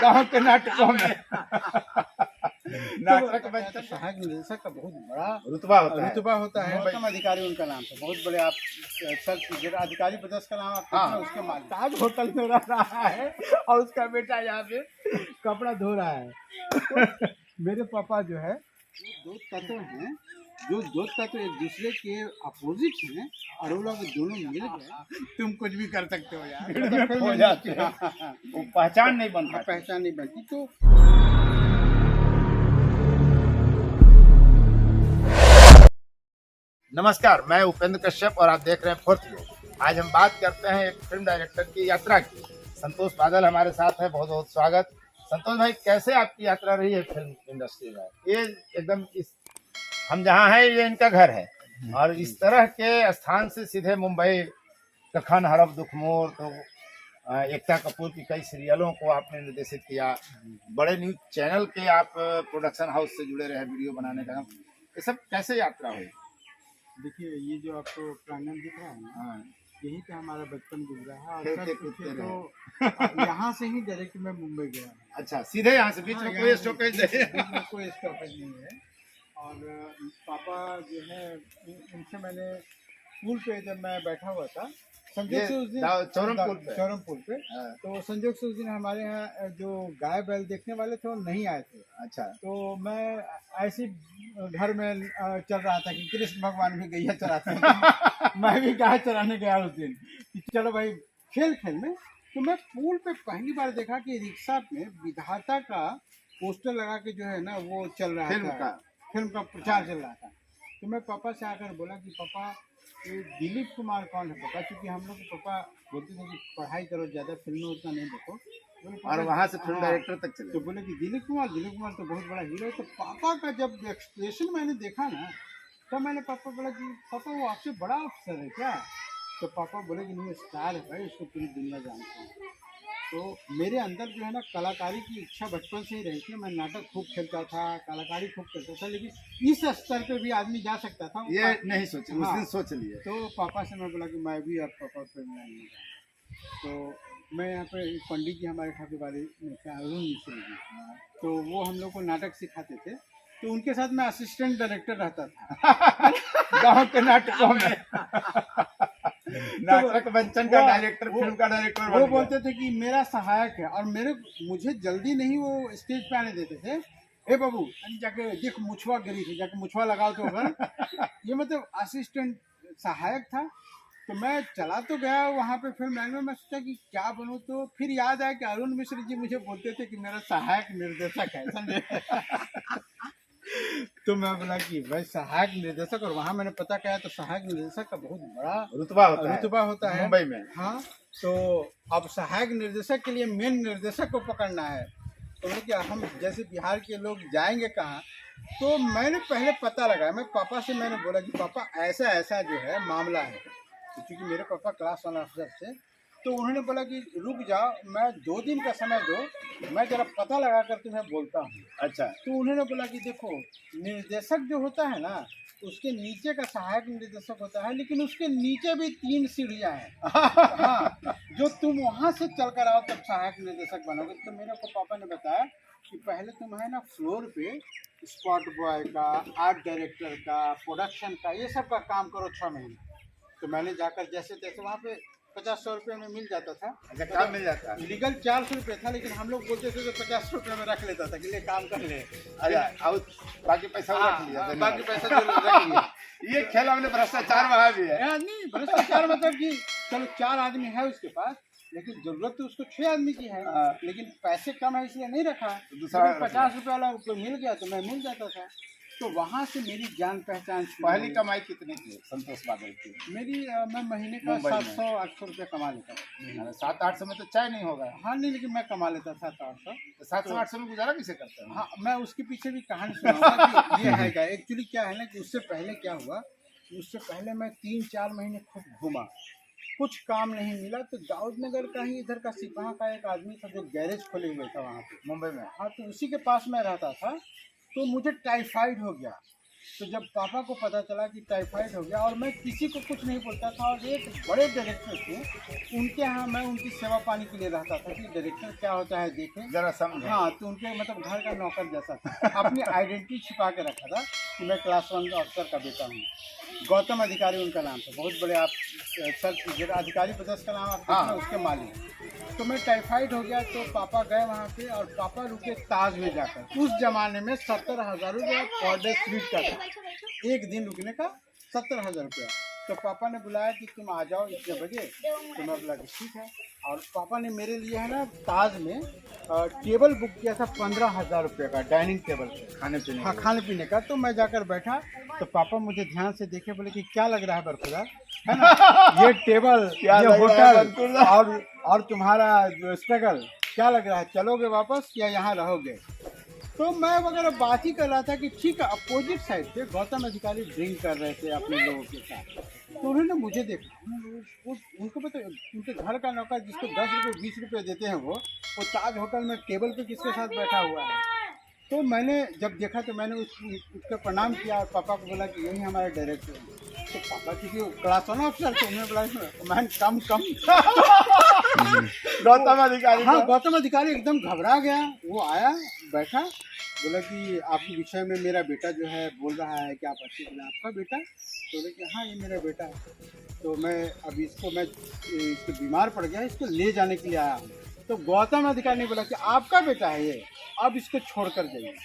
गाँव के नाटकों में नाटक तो बच्चन सहायक निदेशक का बहुत बड़ा रुतबा होता है। रुतबा होता है। मुंबई- उत्तम अधिकारी उनका नाम है, बहुत बड़े आप सर जेड़ा अधिकारी पदस्थ का नाम आप हाँ। पूछना, उसके मालिक ताज होटल में रह रहा है और उसका बेटा यहाँ पे कपड़ा धो रहा है। तो मेरे पापा जो है दो तत्व हैं, जो दो तत्व एक दूसरे के अपोजिट हैं और वो लोग दोनों मिल गए, तुम कुछ भी कर सकते हो यार। हो जाते हैं। वो पहचान नहीं बन पाती। पहचान नहीं बनती। तो नमस्कार, मैं उपेंद्र कश्यप और आप देख रहे हैं फोर्थ व्यू। आज हम बात करते हैं एक फिल्म डायरेक्टर की यात्रा की। संतोष बादल हमारे साथ है, बहुत बहुत स्वागत। संतोष भाई, कैसे आपकी यात्रा रही है फिल्म इंडस्ट्री में? ये एकदम हम जहाँ हैं ये इनका घर है और इस तरह के स्थान से सीधे मुंबई, कखन हरफ दुखमोर, तो एकता कपूर की कई सीरियलों को आपने निर्देशित किया, बड़े न्यूज चैनल के आप प्रोडक्शन हाउस से जुड़े रहे, वीडियो बनाने का। ये सब कैसे यात्रा हुई? देखिए, ये जो आपको प्रांगण दिख रहा है ना, हाँ, यहीं पे हमारा बचपन गुजरा है और खेलते सच कूदते पूछे तो यहाँ से ही डायरेक्ट मैं मुंबई गया हूँ। अच्छा, सीधे यहाँ से? बीच में कोई स्टॉपेज नहीं? बीच में कोई स्टॉपेज नहीं है। और पापा जो है उनसे मैंने पुल पे जब मैं बैठा हुआ था, संजोग से उस दिन चौरमपुल पे, हाँ। तो संजोग से उस दिन हमारे यहाँ जो गाय बैल देखने वाले थे वो नहीं आए थे। अच्छा, तो मैं ऐसे घर में चल रहा था कि कृष्ण भगवान भी गैया चराते हैं। मैं भी गाय चराने गया उस दिन कि चलो भाई खेल में। तो मैं पुल पे पहली बार देखा कि रिक्शा में विधाता का पोस्टर लगा के जो है ना वो चल रहा था, फिल्म का प्रचार चल रहा था। तो मैं पापा से आकर बोला कि पापा ये दिलीप कुमार कौन है पापा? क्योंकि हम लोग के पापा बोलते थे कि पढ़ाई करो, ज़्यादा फिल्में उतना नहीं देखो। और वहाँ से फिल्म डायरेक्टर तक चले। तो बोले कि दिलीप कुमार तो बहुत बड़ा हीरो है। तो पापा का जब एक्सप्रेशन मैंने देखा ना, तो मैंने पापा बोला कि पापा वो आपसे बड़ा अफसर है क्या? तो पापा बोले कि नहीं, स्टार है भाई, उसको पूरी दुनिया जानती है। तो मेरे अंदर जो है ना कलाकारी की इच्छा बचपन से ही रही थी। मैं नाटक खूब खेलता था, कलाकारी खूब करता था, लेकिन इस स्तर पे भी आदमी जा सकता था ये नहीं सोचे, हाँ। उस दिन सोच लिए। तो पापा से मैं बोला कि मैं भी अब पापा फिल्म लाएंगे। तो मैं यहाँ पे पंडित जी हमारे ठाकुर वाले अरुण मिश्र जी, तो वो हम लोग को नाटक सिखाते थे। तो उनके साथ मैं असिस्टेंट डायरेक्टर रहता था गाँव के नाटकों में नाटक बच्चन का डायरेक्टर, फिल्म का डायरेक्टर वो बोलते थे कि मेरा सहायक है, और मुझे जल्दी नहीं वो स्टेज पे आने देते थे। ए बाबू जाके देख मुछवा गिरी थी, जाके मुछवा लगाओ तो अगर ये मतलब असिस्टेंट सहायक था। तो मैं चला तो गया वहाँ पे फिल्म लाइन में। मैं सोचा कि क्या बनूँ, तो फिर याद आया कि अरुण मिश्र जी मुझे बोलते थे कि मेरा सहायक निर्देशक है, समझे। तो मैं बोला कि भाई सहायक निर्देशक, और वहाँ मैंने पता किया तो सहायक निर्देशक का बहुत बड़ा रुतबा होता है मुंबई में। हाँ, तो अब सहायक निर्देशक के लिए मेन निर्देशक को पकड़ना है। तो क्या हम जैसे बिहार के लोग जाएंगे कहाँ? तो मैंने पहले पता लगाया, मैं पापा से मैंने बोला कि पापा ऐसा ऐसा जो है मामला है। तो क्योंकि मेरे पापा क्लास 1 अफसर थे, तो उन्होंने बोला कि रुक जाओ, मैं 2 दिन का समय दो, मैं जरा पता लगा कर तुम्हें बोलता हूँ। अच्छा, तो उन्होंने बोला कि देखो, निर्देशक जो होता है ना, उसके नीचे का सहायक निर्देशक होता है, लेकिन उसके नीचे भी 3 सीढ़ियाँ हैं। हाँ, जो तुम वहाँ से चल कर आओ तब सहायक निर्देशक बनोगे। तो मेरे को पापा ने बताया कि पहले तुम है ना फ्लोर पे स्पॉट बॉय का, आर्ट डायरेक्टर का, प्रोडक्शन का, ये सब का काम करो 6 महीने। तो मैंने जाकर जैसे तैसे वहाँ पे 50-100 रुपये में मिल जाता था। अच्छा, काम मिल जाता है। लीगल 400 रुपये था, लेकिन हम लोग बोलते थे तो 50 रुपये में रख लेता था कि ले काम कर ले। अच्छा, और बाकी पैसा रख लिया। बाकी पैसा जो रख लिया। ये खेल हमने भ्रष्टाचार वहाँ भी है। नहीं, भ्रष्टाचार मतलब कि चलो 4 आदमी है उसके पास, लेकिन जरूरत तो उसको 6 आदमी की है, लेकिन पैसे कम है इसलिए नहीं रखा। दूसरा 50 रुपये वाला मिल गया तो मैं मिल जाता था। तो वहाँ से मेरी जान पहचान। पहली कमाई कितनी थी संतोष बादल की? मेरी मैं महीने का 700-800 रुपये कमा लेता था। 700-800 में तो चाय नहीं होगा। हाँ नहीं, लेकिन मैं कमा लेता था 700। 700-800 में गुजारा कैसे करते हैं? हाँ, मैं उसके पीछे भी कहानी सुनाऊंगा कि ये है क्या। एक्चुअली क्या है ना कि उससे पहले क्या हुआ, उससे पहले मैं 3-4 महीने खूब घूमा, कुछ काम नहीं मिला। तो दाऊद नगर का ही इधर का सिपाहा का एक आदमी था जो गैरेज खोले हुए था वहाँ पे मुंबई में। हाँ, तो उसी के पास मैं रहता था। तो मुझे टाइफाइड हो गया, तो जब पापा को पता चला कि टाइफाइड हो गया, और मैं किसी को कुछ नहीं बोलता था, और एक बड़े डायरेक्टर थे उनके यहाँ मैं उनकी सेवा पानी के लिए रहता था कि डायरेक्टर क्या होता है देखें जरा समझ। हाँ, तो उनके मतलब घर का नौकर जैसा था। अपनी आइडेंटिटी छिपा के रखा था कि मैं क्लास 1 अफसर का बेटा हूँ। गौतम अधिकारी उनका नाम था, बहुत बड़े आप सर्च अधिकारी पदस्थ का नाम आप देखना, उसके मालिक। तो मैं टाइफाइड हो गया तो पापा गए वहाँ पे, और पापा रुके ताज में जाकर। उस जमाने में 70,000 रुपया पर डे स्वीट का था, एक दिन रुकने का 70,000 रुपया। तो पापा ने बुलाया कि तुम आ जाओ इतने बजे, तो मैं बोला कि ठीक है। और पापा ने मेरे लिए है ना ताज में टेबल बुक किया था 15,000 रुपये का, डाइनिंग टेबल खाने पीने। हाँ, खाने पीने का। तो मैं जाकर बैठा, तो पापा मुझे ध्यान से देखे, बोले कि क्या लग रहा है बरखुदा, है ना, ये टेबल, ये होटल और तुम्हारा जो स्ट्रगल, क्या लग रहा है, चलोगे वापस या यहाँ रहोगे? तो मैं वगैरह बात ही कर रहा था कि ठीक है। अपोजिट साइड पे गौतम अधिकारी ड्रिंक कर रहे थे अपने लोगों के साथ। तो उन्होंने मुझे देखा, उनको पता, उनके घर का नौकर जिसको 10 रुपये 20 रुपये देते हैं वो ताज होटल में टेबल पे किसके साथ बैठा हुआ है। तो मैंने जब देखा तो मैंने उसका प्रणाम किया, और पापा को बोला कि यही हमारे डायरेक्टर हैं। तो पापा क्योंकि क्लास 1 अफसर थे, उन्होंने बोला मैन कम गौतम अधिकारी। हाँ, गौतम अधिकारी एकदम घबरा गया। वो आया, बैठा, बोला कि आपके विषय में मेरा बेटा जो है बोल रहा है कि आप अच्छे बोले, आपका बेटा? तो बोले कि हाँ, ये मेरा बेटा है। तो मैं अब इसको बीमार पड़ गया, इसको ले जाने के लिए आया हूँ। तो गौतम अधिकारी ने बोला कि आपका बेटा है ये, अब इसको छोड़ कर जाइए।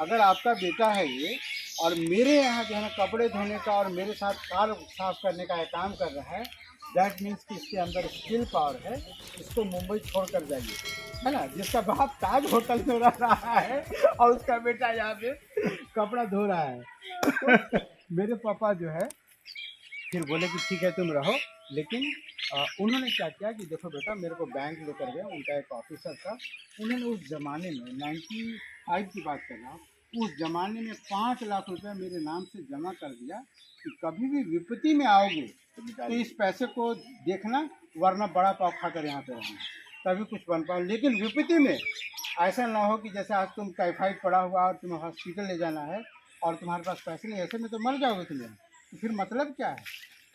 अगर आपका बेटा है ये और मेरे यहाँ जो है ना कपड़े धोने का और मेरे साथ कार साफ करने का काम कर रहा है, दैट मीन्स कि इसके अंदर स्किल पावर है, इसको मुंबई छोड़ कर जाइए, है ना। जिसका बाप ताज होटल में रह रहा है और उसका बेटा यहाँ पे कपड़ा धो रहा है। तो मेरे पापा जो है फिर बोले कि ठीक है तुम रहो, लेकिन उन्होंने क्या किया कि देखो बेटा, मेरे को बैंक लेकर गए, उनका एक ऑफिसर था, उन्होंने उस ज़माने में 95 की बात कर रहा हूँ, उस ज़माने में 5 लाख रुपए मेरे नाम से जमा कर दिया कि कभी भी विपत्ति में आओगे तो इस पैसे को देखना, वरना बड़ा पाव खाकर यहाँ पे रहना, तभी कुछ बन पाओ। लेकिन विपत्ति में ऐसा ना हो कि जैसे आज तुम टाइफाइड पड़ा हुआ और तुम्हें हॉस्पिटल ले जाना है और तुम्हारे पास पैसे नहीं, ऐसे में तो मर जाओगे तुम्हें, तो फिर मतलब क्या है।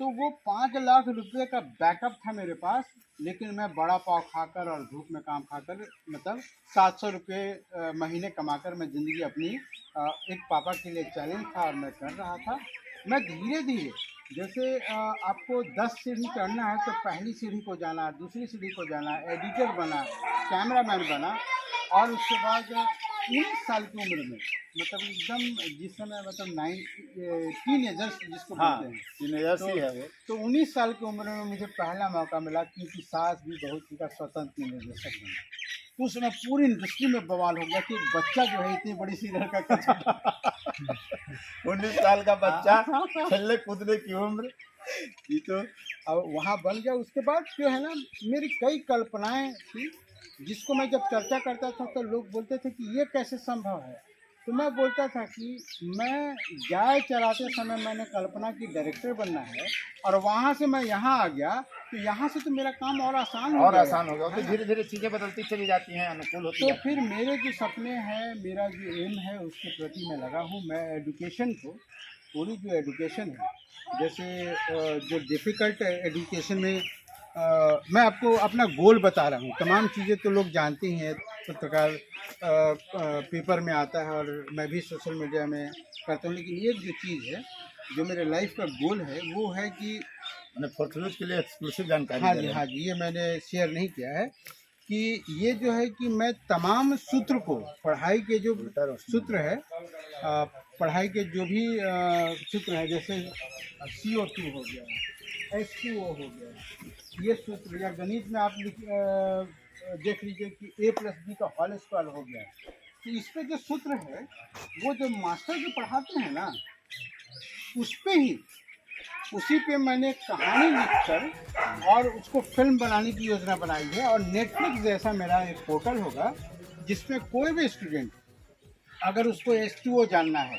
तो वो 5 लाख रुपए का बैकअप था मेरे पास, लेकिन मैं बड़ा पाव खाकर और धूप में काम खाकर, मतलब 700 रुपये महीने कमाकर मैं ज़िंदगी अपनी एक पापा के लिए चैलेंज था और मैं कर रहा था। मैं धीरे धीरे, जैसे आपको 10 सीढ़ी चढ़ना है तो पहली सीढ़ी को जाना, दूसरी सीढ़ी को जाना, एडिटर बना, कैमरामैन बना, और उसके बाद 19 साल की उम्र में, मतलब एकदम जिस समय मतलब टीनेजर्स जिसको बोलते हैं, टीनेजर्स ही है वो। तो 19 साल की उम्र में मुझे पहला मौका मिला, क्योंकि सास भी बहुत ही का स्वतंत्र निर्देशक बना। तो उस समय पूरी इंडस्ट्री में बवाल हो गया कि एक बच्चा जो है इतनी बड़ी सीरियल का 19 साल का बच्चा, खेलने कूदने की उम्र, ये तो अब वहाँ बन गया। उसके बाद जो है ना, मेरी कई कल्पनाएं थी जिसको मैं जब चर्चा करता था तो लोग बोलते थे कि ये कैसे संभव है। तो मैं बोलता था कि मैं गाय चराते समय मैंने कल्पना की डायरेक्टर बनना है, और वहाँ से मैं यहाँ आ गया, तो यहाँ से तो मेरा काम और आसान हो गया। तो धीरे धीरे चीज़ें बदलती चली जाती हैं, अनुकूल होती तो फिर मेरे जो सपने हैं, मेरा जो एम है, उसके प्रति मैं लगा हूँ। मैं एजुकेशन को, पूरी जो एजुकेशन है, जैसे जो डिफ़िकल्ट एजुकेशन में मैं आपको अपना गोल बता रहा हूँ। तमाम चीज़ें तो लोग जानते ही हैं, पत्रकार पेपर में आता है और मैं भी सोशल मीडिया में करता हूँ, लेकिन एक जो चीज़ है जो मेरे लाइफ का गोल है वो है कि फोर्थ के लिए एक्सक्लूसिव जानकारी। हाँ जी, ये मैंने शेयर नहीं किया है कि ये जो है कि मैं तमाम सूत्र को, पढ़ाई के जो सूत्र है, पढ़ाई के जो भी सूत्र है, जैसे CO2 हो गया, H2O हो गया, ये सूत्र, या गणित में आप देख लीजिए कि A+B का होल स्क्वायर हो गया। तो इस पे जो सूत्र है, वो जो मास्टर जो पढ़ाते हैं ना, उस पे ही, उसी पे मैंने कहानी लिखकर और उसको फिल्म बनाने की योजना बनाई है। और नेटफ्लिक्स जैसा मेरा एक पोर्टल होगा जिसमें कोई भी स्टूडेंट, अगर उसको H2O जानना है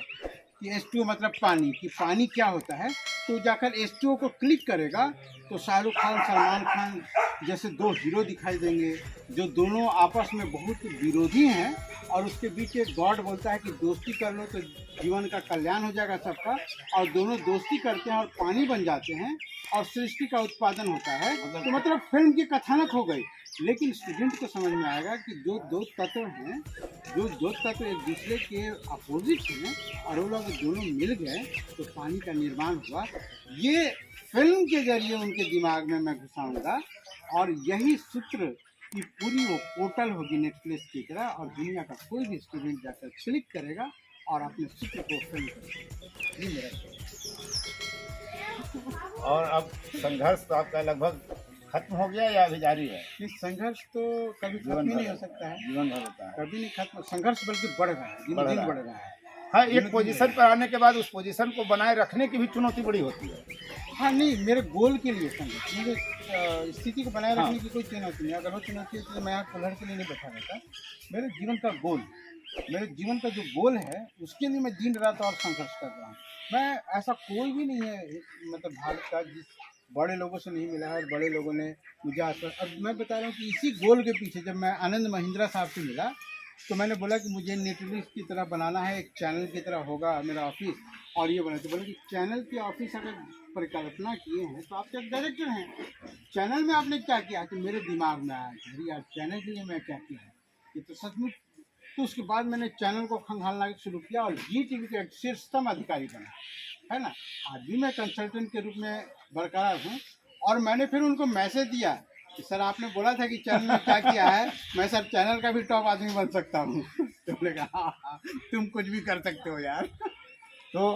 कि H2O मतलब पानी, कि पानी क्या होता है, तो जाकर H2O को क्लिक करेगा तो शाहरुख खान सलमान खान जैसे दो हीरो दिखाई देंगे जो दोनों आपस में बहुत विरोधी हैं, और उसके बीच एक गॉड बोलता है कि दोस्ती कर लो तो जीवन का कल्याण हो जाएगा सबका, और दोनों दोस्ती करते हैं और पानी बन जाते हैं और सृष्टि का उत्पादन होता है। तो मतलब फिल्म की कथानक हो गई, लेकिन स्टूडेंट को समझ में आएगा कि जो दो तत्व हैं, जो दो तत्व एक दूसरे के अपोजिट हैं और वो लोग दोनों मिल गए तो पानी का निर्माण हुआ। ये फिल्म के जरिए उनके दिमाग में मैं घुसाऊंगा, और यही सूत्र की पूरी वो पोर्टल होगी नेटफ्लिक्स की तरह, और दुनिया का कोई भी स्टूडेंट जाकर क्लिक करेगा और अपने सूत्र को फिल्म करेगा। ये मेरा और अब संघर्ष तो आपका लगभग खत्म हो गया या अभी जारी है? ये संघर्ष तो कभी खत्म ही नहीं हो सकता है, जीवन भर होता है। कभी नहीं खत्म। संघर्ष बल्कि बढ़ रहा है, दिन दिन बढ़ रहा है। हाँ, एक पोजीशन पर आने के बाद उस पोजीशन को बनाए रखने की भी चुनौती बड़ी होती है। हाँ नहीं, मेरे गोल के लिए संघर्ष, मुझे स्थिति को बनाए रखने की कोई चुनौती नहीं। अगर वो चुनौती है तो मैं यहाँ कुल्हड़ के लिए नहीं बैठा रहता। मेरे जीवन का गोल, मेरे जीवन का जो गोल है उसके लिए मैं दिन रात और संघर्ष कर रहा हूँ। मैं ऐसा कोई भी नहीं है मतलब भारत का जिस बड़े लोगों से नहीं मिला है और बड़े लोगों ने मुझे आश्वासन। अब मैं बता रहा हूँ कि इसी गोल के पीछे जब मैं आनंद महिंद्रा साहब से मिला तो मैंने बोला कि मुझे नेटफ्लिक्स की तरह बनाना है, एक चैनल की तरह होगा मेरा ऑफिस, और ये बना। तो बोला कि चैनल की ऑफिस अगर परिकल्पना किए हैं तो आप तो एक डायरेक्टर हैं, चैनल में आपने क्या किया? तो मेरे दिमाग में आया कि अरे यार चैनल के लिए मैं क्या किया है, ये तो सचमुच। तो उसके बाद मैंने चैनल को खंगालना शुरू किया और जी टीवी के एक शीर्षतम अधिकारी बना, है ना। आज भी मैं कंसल्टेंट के रूप में बरकरार हूँ, और मैंने फिर उनको मैसेज दिया कि सर आपने बोला था कि चैनल में क्या किया है, मैं सर चैनल का भी टॉप आदमी बन सकता हूँ। तो बोले हाँ, तुम कुछ भी कर सकते हो यार। तो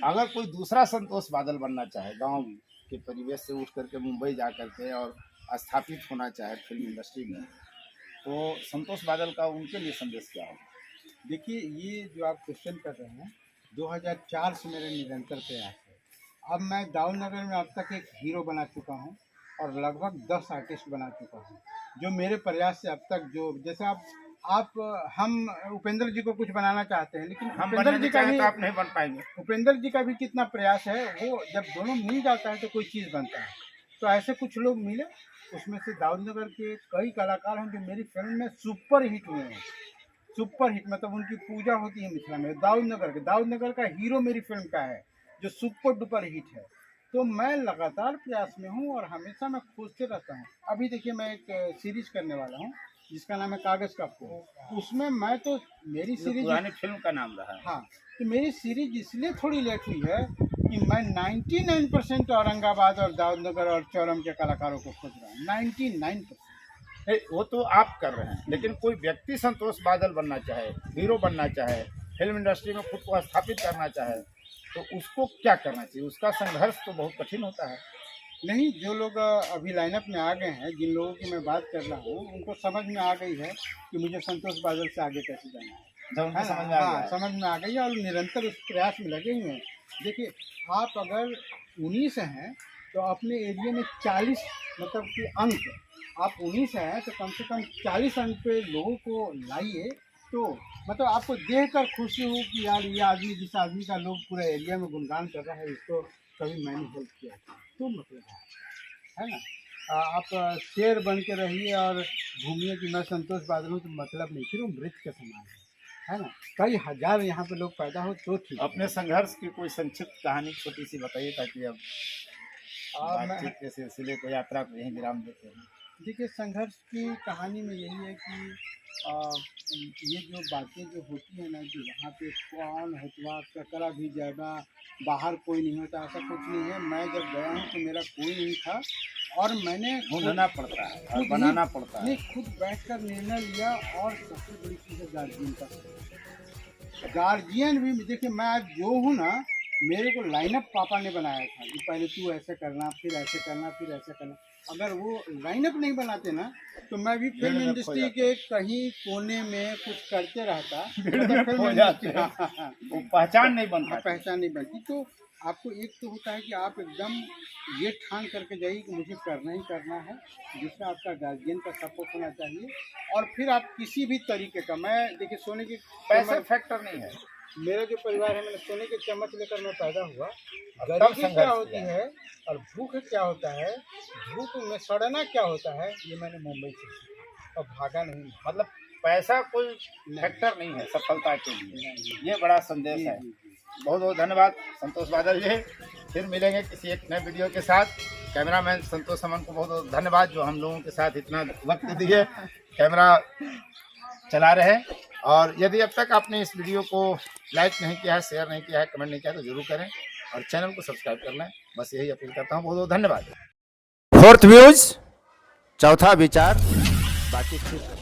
अगर कोई दूसरा संतोष बादल बनना चाहे, गांव के परिवेश से उठ करके मुंबई जा करके और स्थापित होना चाहे फिल्म इंडस्ट्री में, तो संतोष बादल का उनके लिए संदेश क्या होगा? देखिए, ये जो आप क्वेश्चन कर रहे हैं 2004 से मेरे निरंतर प्रयास है। अब मैं दाऊद नगर में अब तक एक हीरो बना चुका हूँ और लगभग 10 आर्टिस्ट बना चुका हूँ, जो मेरे प्रयास से अब तक जो जैसे आप हम उपेंद्र जी को कुछ बनाना चाहते हैं, लेकिन हम उपेंद्र जी का भी तो आप नहीं बन पाएंगे। उपेंद्र जी का भी कितना प्रयास है, वो जब दोनों मिल जाता है तो कोई चीज़ बनता है। तो ऐसे कुछ लोग मिले, उसमें से दाऊद नगर के कई कलाकार हैं जो मेरी फिल्म में सुपर हिट हुए हैं। सुपर हिट मतलब उनकी पूजा होती है मिथिला में। दाऊद नगर का हीरो मेरी फिल्म का है जो सुपर डुपर हिट है। तो मैं लगातार प्रयास में हूँ और हमेशा मैं खोजते रहता हूँ। अभी देखिए, मैं एक सीरीज करने वाला हूँ जिसका नाम है कागज का फूल। उसमें मैं तो मेरी सीरीज पुरानी फिल्म का नाम रहा है। हाँ, तो मेरी सीरीज इसलिए थोड़ी लेट हुई है कि मैं 99% औरंगाबाद और दाऊद नगर और चौरम के कलाकारों को खोज रहा हूँ। 99%। वो तो आप कर रहे हैं, लेकिन कोई व्यक्ति संतोष बादल बनना चाहे, हीरो बनना चाहे, फिल्म इंडस्ट्री में खुद को स्थापित करना चाहे, तो उसको क्या करना चाहिए? उसका संघर्ष तो बहुत कठिन होता है। नहीं, जो लोग अभी लाइनअप में आ गए हैं, जिन लोगों की मैं बात कर रहा हूँ, उनको समझ में आ गई है कि मुझे संतोष बादल से आगे कैसे जाना है। जब उनको समझ में आ गया है। समझ में आ गई है और निरंतर उस प्रयास में लगे हुए हैं। देखिए, आप अगर 19 हैं तो अपने एरिया में 40 मतलब कि अंक, आप 19 हैं तो कम से कम 40 अंक पे लोगों को लाइए, तो मतलब आपको देख कर खुशी हो कि यार ये आदमी, जिस आदमी का लोग पूरे एरिया में गुणगान कर रहा है, इसको कभी मैंने हेल्प किया, तो मतलब है ना। आप शेर बन के रहिए और घूमिए कि मैं संतोष बादल हूँ, तो मतलब नहीं, फिर वो मृत के समान है ना। कई हजार यहाँ पे लोग पैदा हो तो ठीक। अपने संघर्ष की कोई संक्षिप्त कहानी छोटी सी बताइए, ताकि अब मैं बातचीत के सिलसिले को, यात्रा को यहीं विराम देते हैं। देखिए, संघर्ष की कहानी में यही है कि ये जो बातें जो होती है ना कि वहाँ पे कौन हथवा ककरा भी जाएगा, बाहर कोई नहीं होता, ऐसा कुछ नहीं है। मैं जब गया हूँ तो मेरा कोई नहीं था और मैंने ढूंढना पड़ता है और बनाना पड़ता है। खुद बैठकर निर्णय लिया। और सबसे बड़ी चीज़ है गार्जियन का। गार्जियन भी देखिए, मैं आज जो हूँ ना, मेरे को लाइनअप पापा ने बनाया था कि पहले तू ऐसे करना, फिर ऐसे करना, फिर ऐसे करना। अगर वो लाइनअप नहीं बनाते ना तो मैं भी फिल्म इंडस्ट्री के कहीं कोने में कुछ करते रहता। वो पहचान नहीं बनता, पहचान नहीं बनती। तो आपको एक तो होता है कि आप एकदम ये ठान करके जाइए कि मुझे करना ही करना है, जिसमें आपका गार्जियन का सपोर्ट होना चाहिए। और फिर आप किसी भी तरीके का, मैं देखिए, सोने की पैसे फैक्टर नहीं है, मेरा जो परिवार है, मैंने सोने के चम्मच लेकर मैं पैदा हुआ। तब गरीबी संघर्ष क्या होती किया। है और भूख क्या होता है, भूख में सड़ना क्या होता है, ये मैंने मुंबई से सीखा और भागा नहीं। मतलब पैसा कोई फैक्टर नहीं है सफलता के लिए, ये बड़ा संदेश है। बहुत बहुत धन्यवाद संतोष बादल जी। फिर मिलेंगे किसी एक नए वीडियो के साथ। कैमरामैन संतोष समन को बहुत बहुत धन्यवाद जो हम लोगों के साथ इतना वक्त दिए, कैमरा चला रहे। और यदि अब तक आपने इस वीडियो को लाइक नहीं किया है, शेयर नहीं किया है, कमेंट नहीं किया है तो जरूर करें और चैनल को सब्सक्राइब करना है। बस यही अपील करता हूँ। बहुत बहुत धन्यवाद। फोर्थ व्यूज, चौथा विचार, बाकी ठीक है।